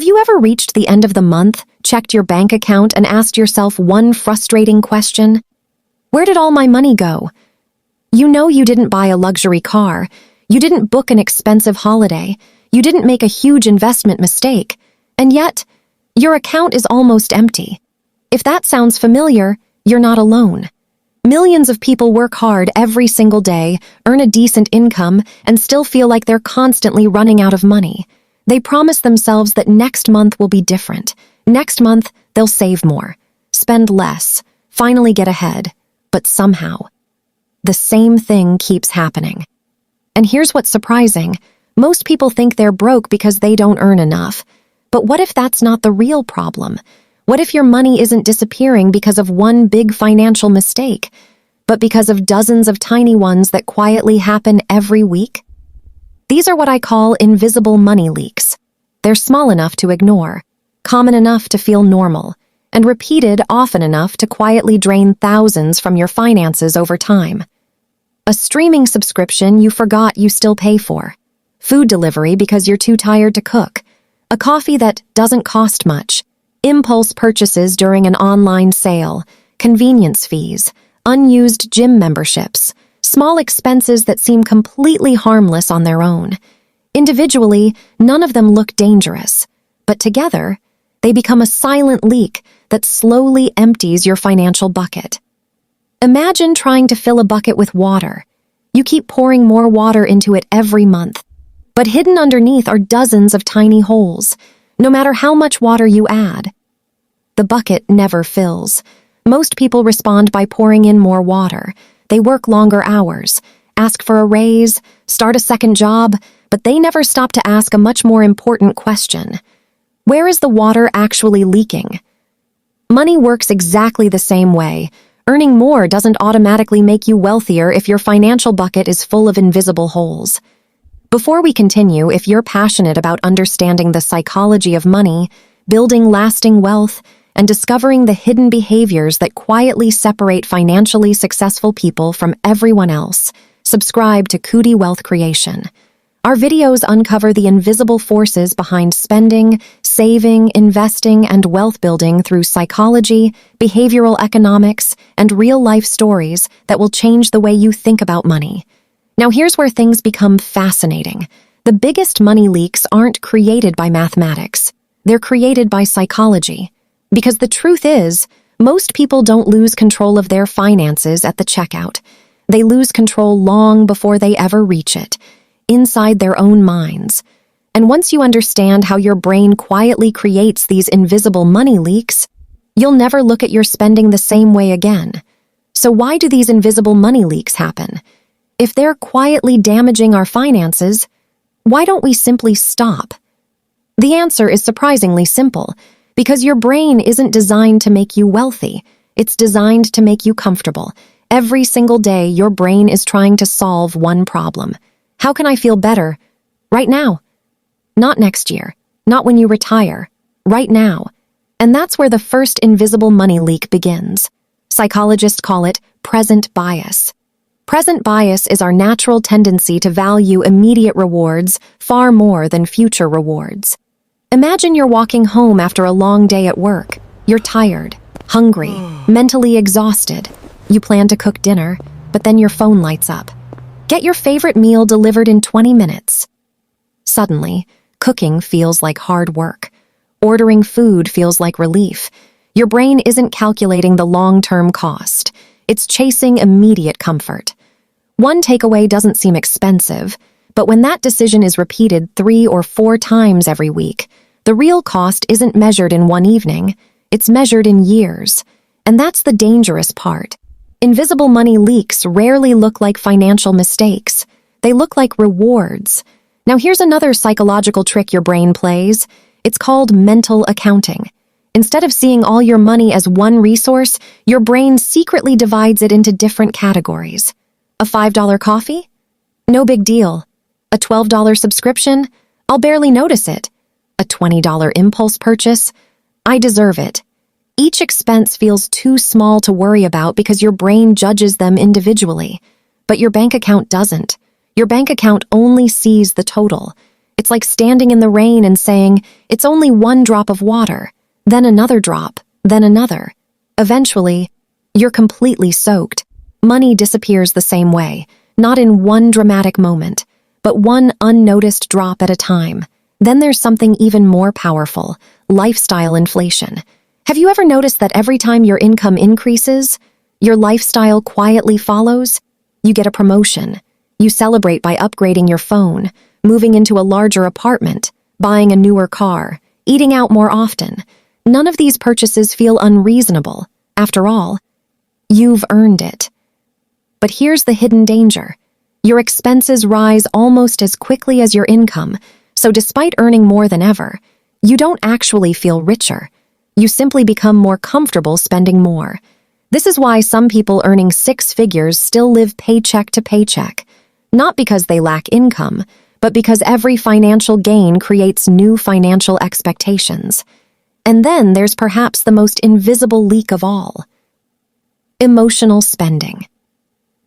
Have you ever reached the end of the month, checked your bank account, and asked yourself one frustrating question? Where did all my money go? You know you didn't buy a luxury car, you didn't book an expensive holiday, you didn't make a huge investment mistake, and yet, your account is almost empty. If that sounds familiar, you're not alone. Millions of people work hard every single day, earn a decent income, and still feel like they're constantly running out of money. They promise themselves that next month will be different. Next month, they'll save more, spend less, finally get ahead. But somehow, the same thing keeps happening. And here's what's surprising. Most people think they're broke because they don't earn enough. But what if that's not the real problem? What if your money isn't disappearing because of one big financial mistake, but because of dozens of tiny ones that quietly happen every week? These are what I call invisible money leaks. They're small enough to ignore, common enough to feel normal, and repeated often enough to quietly drain thousands from your finances over time. A streaming subscription you forgot you still pay for. Food delivery because you're too tired to cook. A coffee that doesn't cost much. Impulse purchases during an online sale. Convenience fees. Unused gym memberships. Small expenses that seem completely harmless on their own. Individually, none of them look dangerous. But together, they become a silent leak that slowly empties your financial bucket. Imagine trying to fill a bucket with water. You keep pouring more water into it every month. But hidden underneath are dozens of tiny holes, no matter how much water you add. The bucket never fills. Most people respond by pouring in more water. They work longer hours, ask for a raise, start a second job, but they never stop to ask a much more important question. Where is the water actually leaking? Money works exactly the same way. Earning more doesn't automatically make you wealthier if your financial bucket is full of invisible holes. Before we continue, if you're passionate about understanding the psychology of money, building lasting wealth, and discovering the hidden behaviors that quietly separate financially successful people from everyone else, subscribe to Kudi Wealth Creation. Our videos uncover the invisible forces behind spending, saving, investing, and wealth building through psychology, behavioral economics, and real-life stories that will change the way you think about money. Now here's where things become fascinating. The biggest money leaks aren't created by mathematics. They're created by psychology. Because the truth is, most people don't lose control of their finances at the checkout. They lose control long before they ever reach it, inside their own minds. And once you understand how your brain quietly creates these invisible money leaks, you'll never look at your spending the same way again. So why do these invisible money leaks happen? If they're quietly damaging our finances, why don't we simply stop? The answer is surprisingly simple, because your brain isn't designed to make you wealthy. It's designed to make you comfortable. Every single day, your brain is trying to solve one problem. How can I feel better? Right now. Not next year. Not when you retire. Right now. And that's where the first invisible money leak begins. Psychologists call it present bias. Present bias is our natural tendency to value immediate rewards far more than future rewards. Imagine you're walking home after a long day at work. You're tired, hungry, mentally exhausted. You plan to cook dinner, but then your phone lights up. Get your favorite meal delivered in 20 minutes. Suddenly, cooking feels like hard work. Ordering food feels like relief. Your brain isn't calculating the long-term cost. It's chasing immediate comfort. One takeaway doesn't seem expensive, but when that decision is repeated 3 or 4 times every week, the real cost isn't measured in one evening, it's measured in years. And that's the dangerous part. Invisible money leaks rarely look like financial mistakes. They look like rewards. Now here's another psychological trick your brain plays. It's called mental accounting. Instead of seeing all your money as one resource, your brain secretly divides it into different categories. A $5 coffee? No big deal. A $12 subscription? I'll barely notice it. A $20 impulse purchase? I deserve it. Each expense feels too small to worry about because your brain judges them individually. But your bank account doesn't. Your bank account only sees the total. It's like standing in the rain and saying, it's only one drop of water, then another drop, then another. Eventually, you're completely soaked. Money disappears the same way, not in one dramatic moment, but one unnoticed drop at a time. Then there's something even more powerful, lifestyle inflation. Have you ever noticed that every time your income increases, your lifestyle quietly follows? You get a promotion. You celebrate by upgrading your phone, moving into a larger apartment, buying a newer car, eating out more often. None of these purchases feel unreasonable. After all, you've earned it. But here's the hidden danger. Your expenses rise almost as quickly as your income, so despite earning more than ever, you don't actually feel richer. You simply become more comfortable spending more. This is why some people earning 6 figures still live paycheck to paycheck, not because they lack income, but because every financial gain creates new financial expectations. And then there's perhaps the most invisible leak of all: emotional spending.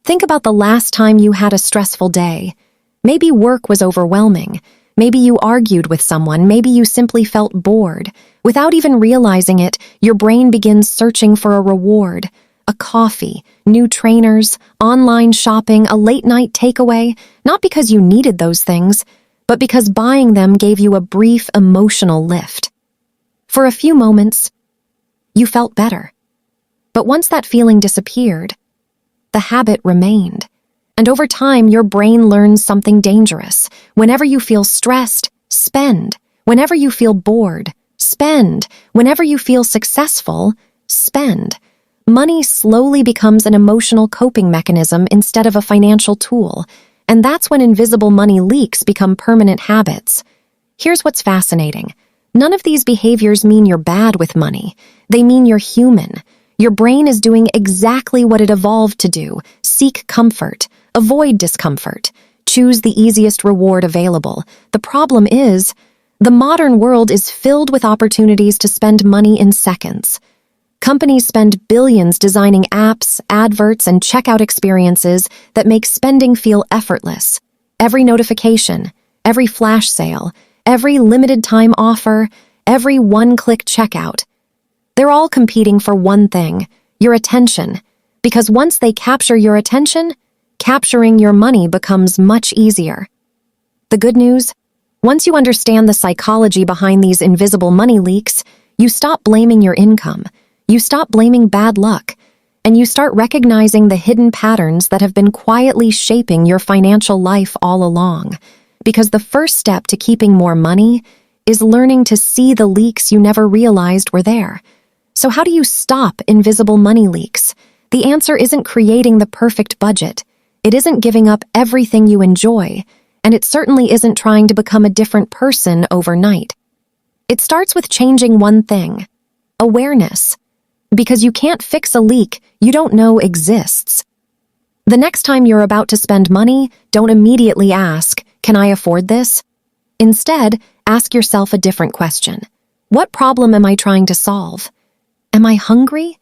Think about the last time you had a stressful day. Maybe work was overwhelming. Maybe you argued with someone. Maybe you simply felt bored. Without even realizing it, your brain begins searching for a reward. A coffee, new trainers, online shopping, a late-night takeaway, not because you needed those things, but because buying them gave you a brief emotional lift. For a few moments, you felt better. But once that feeling disappeared, the habit remained. And over time, your brain learns something dangerous. Whenever you feel stressed, spend. Whenever you feel bored, spend. Whenever you feel successful, spend. Money slowly becomes an emotional coping mechanism instead of a financial tool, and that's when invisible money leaks become permanent habits. Here's what's fascinating. None of these behaviors mean you're bad with money. They mean you're human. Your brain is doing exactly what it evolved to do: seek comfort, avoid discomfort, choose the easiest reward available. The problem is, the modern world is filled with opportunities to spend money in seconds. Companies spend billions designing apps, adverts, and checkout experiences that make spending feel effortless. Every notification, every flash sale, every limited-time offer, every one-click checkout. They're all competing for one thing: your attention. Because once they capture your attention, capturing your money becomes much easier. The good news? Once you understand the psychology behind these invisible money leaks, you stop blaming your income. You stop blaming bad luck, and you start recognizing the hidden patterns that have been quietly shaping your financial life all along. Because the first step to keeping more money is learning to see the leaks you never realized were there. So how do you stop invisible money leaks? The answer isn't creating the perfect budget. It isn't giving up everything you enjoy, and it certainly isn't trying to become a different person overnight. It starts with changing one thing: awareness. Because you can't fix a leak you don't know exists. The next time you're about to spend money, don't immediately ask, "Can I afford this?" Instead, ask yourself a different question. What problem am I trying to solve? Am I hungry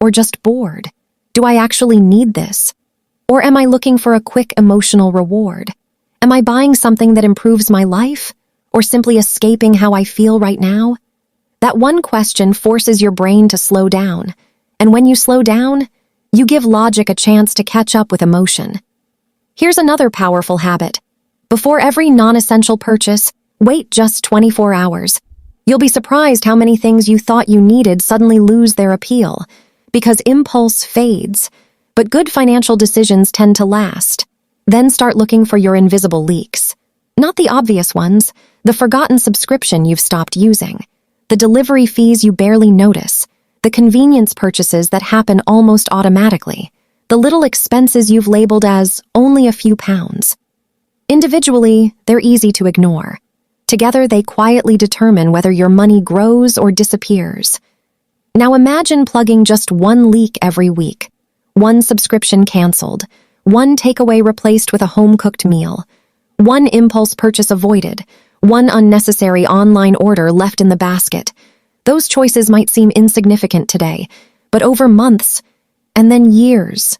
or just bored? Do I actually need this? Or am I looking for a quick emotional reward? Am I buying something that improves my life or simply escaping how I feel right now? That one question forces your brain to slow down, and when you slow down, you give logic a chance to catch up with emotion. Here's another powerful habit. Before every non-essential purchase, wait just 24 hours. You'll be surprised how many things you thought you needed suddenly lose their appeal, because impulse fades, but good financial decisions tend to last. Then start looking for your invisible leaks. Not the obvious ones, the forgotten subscription you've stopped using, the delivery fees you barely notice, the convenience purchases that happen almost automatically, the little expenses you've labeled as only a few pounds. Individually, they're easy to ignore. Together, they quietly determine whether your money grows or disappears. Now imagine plugging just one leak every week. One subscription canceled, one takeaway replaced with a home-cooked meal, one impulse purchase avoided, one unnecessary online order left in the basket. Those choices might seem insignificant today, but over months, and then years,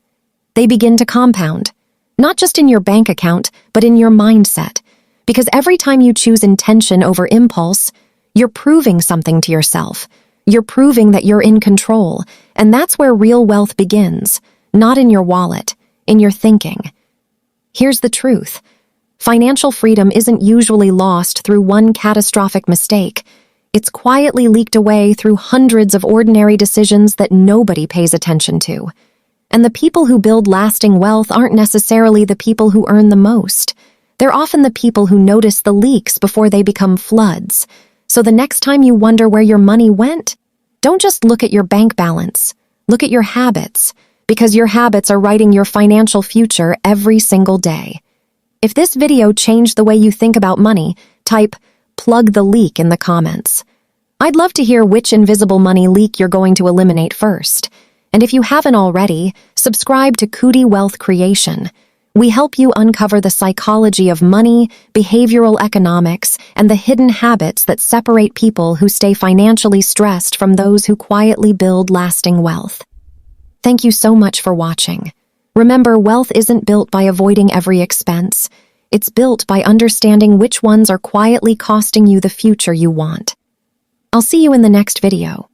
they begin to compound, not just in your bank account, but in your mindset. Because every time you choose intention over impulse, you're proving something to yourself. You're proving that you're in control, and that's where real wealth begins, not in your wallet, in your thinking. Here's the truth. Financial freedom isn't usually lost through one catastrophic mistake. It's quietly leaked away through hundreds of ordinary decisions that nobody pays attention to. And the people who build lasting wealth aren't necessarily the people who earn the most. They're often the people who notice the leaks before they become floods. So the next time you wonder where your money went, don't just look at your bank balance. Look at your habits, because your habits are writing your financial future every single day. If this video changed the way you think about money, type "plug the leak" in the comments. I'd love to hear which invisible money leak you're going to eliminate first. And if you haven't already, subscribe to Kudi Wealth Creation. We help you uncover the psychology of money, behavioral economics, and the hidden habits that separate people who stay financially stressed from those who quietly build lasting wealth. Thank you so much for watching. Remember, wealth isn't built by avoiding every expense. It's built by understanding which ones are quietly costing you the future you want. I'll see you in the next video.